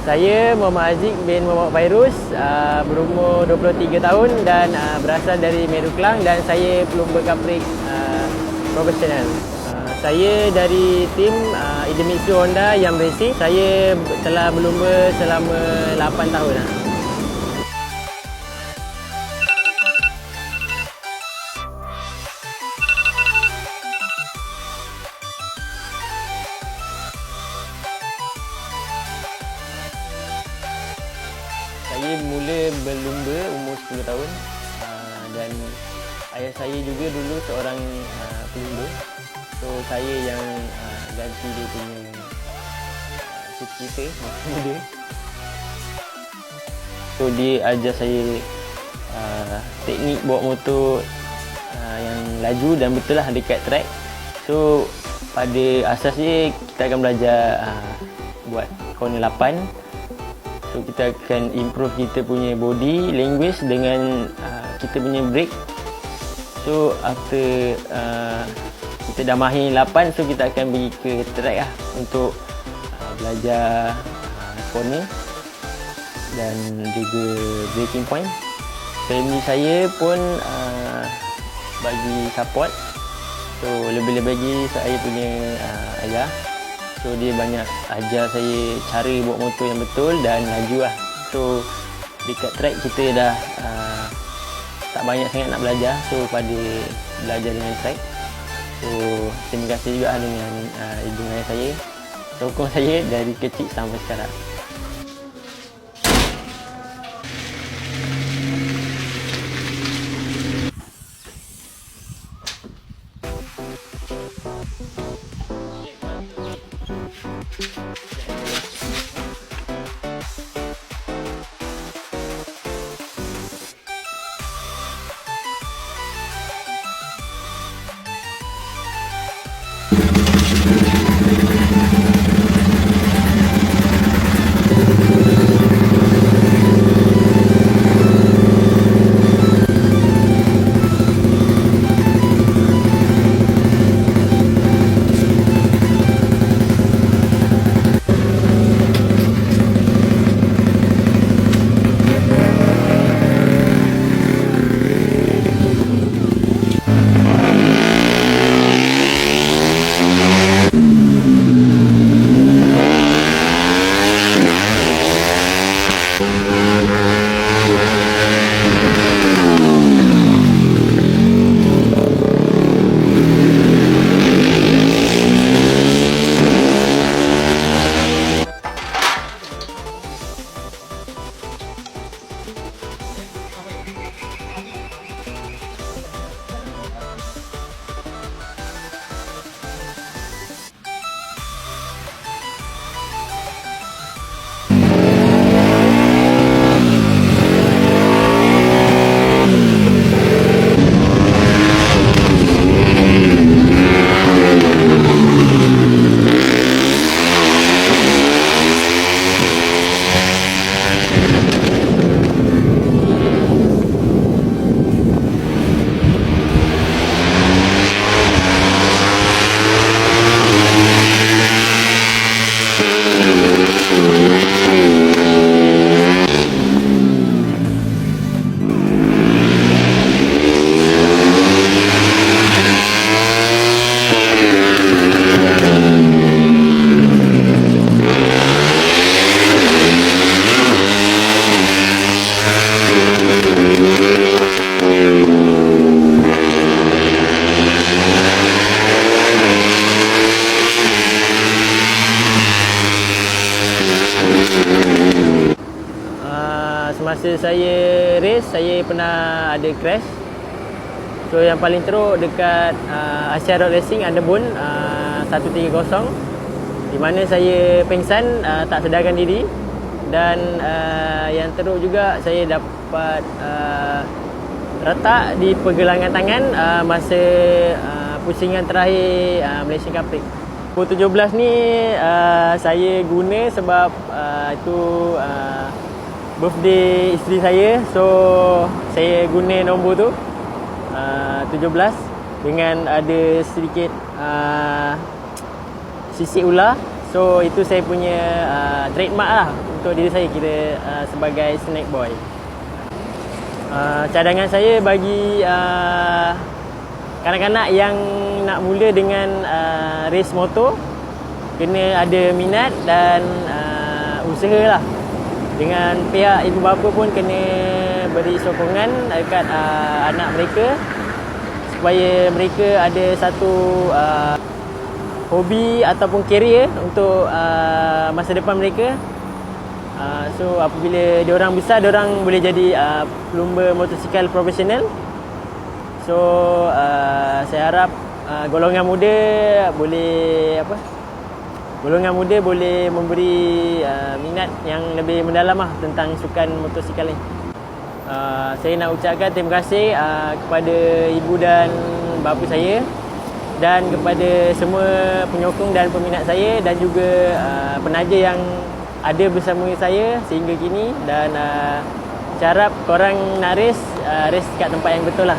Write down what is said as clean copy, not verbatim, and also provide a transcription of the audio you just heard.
Saya Muhammad Aziz bin Muhammad Fairuz, berumur 23 tahun dan berasal dari Meru Kelang, dan saya pelumba kaprik profesional. Saya dari tim Idemitsu Honda Yam Racing. Saya telah berlumba selama 8 tahun. Saya mula berlumba umur 10 tahun dan ayah saya juga dulu seorang pelumba. So saya yang ganti dia punya cita-cita masa muda. So dia ajar saya teknik bawa motor yang laju dan betul lah dekat track. So pada asasnya kita akan belajar buat corner 8. So kita akan improve kita punya body language dengan kita punya brake. So after kita dah mahir 8, so kita akan pergi ke track lah untuk belajar corner dan juga braking point. Family saya pun bagi support. So lebih-lebih lagi saya punya ayah. So dia banyak ajar saya cara bawa motor yang betul dan laju lah. So dekat track kita dah tak banyak sangat nak belajar. So pada belajar dengan track. So terima kasih juga dengan ibu ayah saya, sokong saya dari kecil sampai sekarang. Semasa saya race, saya pernah ada crash. So yang paling teruk dekat Asia Road Racing Underbone 130, di mana saya pengsan, tak sedarkan diri. Dan yang teruk juga, saya dapat retak di pergelangan tangan masa pusingan terakhir Malaysian Cup Prix. 17 ni saya guna sebab itu birthday isteri saya. So saya guna nombor tu 17 dengan ada sedikit sisik ular. So itu saya punya trademark lah untuk diri saya, kira sebagai snack boy. Cadangan saya bagi kanak-kanak yang nak mula dengan race motor, kena ada minat dan usaha lah. Dengan pihak ibu bapa pun kena beri sokongan dekat anak mereka supaya mereka ada satu hobi ataupun career untuk masa depan mereka. So apabila diorang besar, diorang boleh jadi pelumba motosikal profesional. So saya harap golongan muda boleh memberi minat yang lebih mendalam lah tentang sukan motosikal ni. Saya nak ucapkan terima kasih kepada ibu dan bapa saya dan kepada semua penyokong dan peminat saya, dan juga penaja yang ada bersama saya sehingga kini, dan saya harap korang nak race kat tempat yang betul lah.